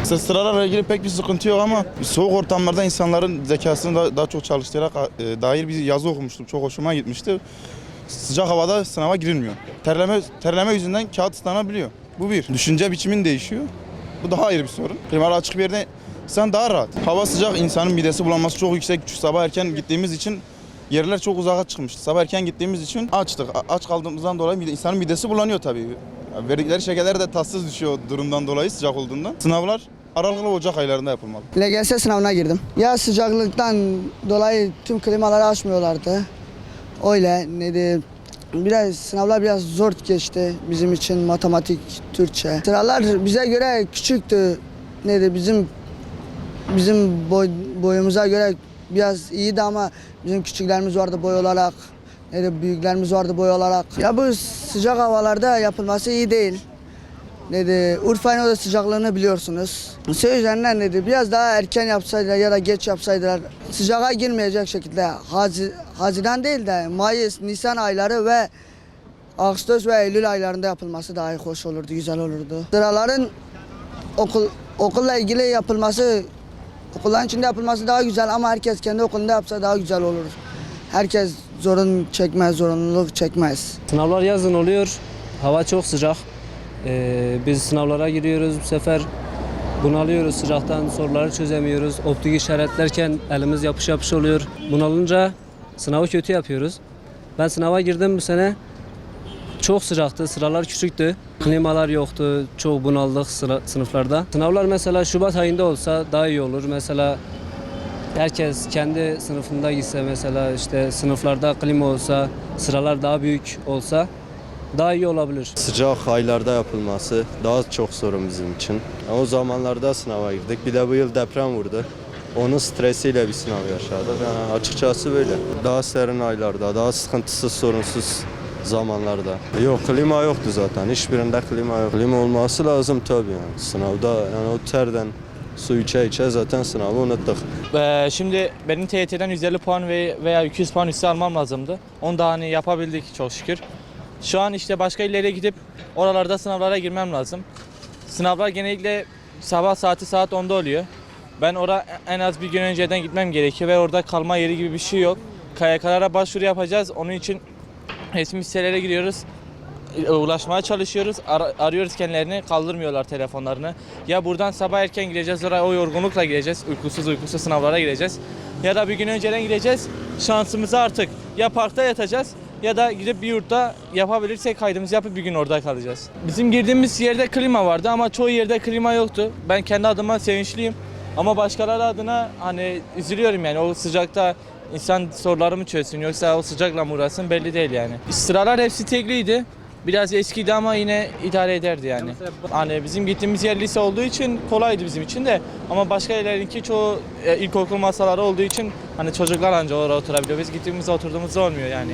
Sıralarla ilgili pek bir sıkıntı yok ama soğuk ortamlarda insanların zekasını daha çok çalıştırarak dair bir yazı okumuştum. Çok hoşuma gitmişti. Sıcak havada sınava girilmiyor. Terleme yüzünden kağıt ıslanabiliyor. Bu bir. Düşünce biçimin değişiyor. Bu daha ayrı bir sorun. Klimalı açık bir yerde insan daha rahat. Hava sıcak, insanın midesi bulanması çok yüksek. Sabah erken gittiğimiz için yerler çok uzağa çıkmıştı. Sabah erken gittiğimiz için açtık. Aç kaldığımızdan dolayı insanın midesi bulanıyor tabii. Verdikleri şekerler de tatsız düşüyor durumdan dolayı, sıcak olduğundan. Sınavlar Aralık ve Ocak aylarında yapılmalı. LGS sınavına girdim. Ya sıcaklıktan dolayı tüm klimaları açmıyorlardı. Öyle neydi? Sınavlar biraz zor geçti bizim için, matematik, Türkçe. Sıralar bize göre küçüktü. Bizim boyumuza göre biraz iyiydi ama bizim küçüklerimiz vardı boy olarak. Büyüklerimiz vardı boy olarak. Ya bu sıcak havalarda yapılması iyi değil. Urfa'nın o da sıcaklığını biliyorsunuz. Şey üzerinden biraz daha erken yapsaydılar ya da geç yapsaydılar sıcağa girmeyecek şekilde Haziran değil de Mayıs, Nisan ayları ve Ağustos ve Eylül aylarında yapılması daha hoş olurdu, güzel olurdu. Sıraların okulla ilgili yapılması, okulların içinde yapılması daha güzel ama herkes kendi okulunda yapsa daha güzel olur. Herkes zorunluluk çekmez. Sınavlar yazın oluyor, hava çok sıcak. Biz sınavlara giriyoruz, bu sefer bunalıyoruz sıcaktan, soruları çözemiyoruz. Optik işaretlerken elimiz yapış yapış oluyor. Bunalınca sınavı kötü yapıyoruz. Ben sınava girdim bu sene, çok sıcaktı, sıralar küçüktü. Klimalar yoktu, çok bunaldık sınıflarda. Sınavlar mesela Şubat ayında olsa daha iyi olur. Mesela herkes kendi sınıfında gitse, mesela işte sınıflarda klima olsa, sıralar daha büyük olsa daha iyi olabilir. Sıcak aylarda yapılması daha çok sorun bizim için. O zamanlarda sınava girdik. Bir de bu yıl deprem vurdu. Onun stresiyle bir sınav yaşadık. Yani açıkçası böyle. Daha serin aylarda, daha sıkıntısız, sorunsuz zamanlarda. Yok, klima yoktu zaten. Hiçbirinde klima yok. Klima olması lazım tabii yani. Sınavda yani o terden su içe zaten sınavı unuttuk. Şimdi benim TYT'den 150 puan veya 200 puan üstü almam lazımdı. Onu da yapabildik çok şükür. Şu an işte başka illere gidip oralarda sınavlara girmem lazım. Sınavlar genellikle sabah saat 10'da oluyor. Ben oraya en az bir gün önceden gitmem gerekiyor ve orada kalma yeri gibi bir şey yok. KYK'lara başvuru yapacağız. Onun için resmi sitelere giriyoruz. Ulaşmaya çalışıyoruz. Arıyoruz kendilerini, kaldırmıyorlar telefonlarını. Ya buradan sabah erken gideceğiz, oraya o yorgunlukla gideceğiz. Uykusuz sınavlara gireceğiz. Ya da bir gün önceden gideceğiz. Şansımızı artık ya parkta yatacağız ya da gidip bir yurtta yapabilirsek kaydımızı yapıp bir gün orada kalacağız. Bizim girdiğimiz yerde klima vardı ama çoğu yerde klima yoktu. Ben kendi adıma sevinçliyim. Ama başkaları adına üzülüyorum yani, o sıcakta insan sorularımı çözsün yoksa o sıcakla mı uğraşsın belli değil yani. Sıralar hepsi tekliydi. Biraz eskiydi ama yine idare ederdi yani. Bizim gittiğimiz yer lise olduğu için kolaydı bizim için de, ama başka yerlerinki çoğu ilkokul masaları olduğu için çocuklar anca oraya oturabiliyor. Biz gittiğimizde oturduğumuzda olmuyor yani.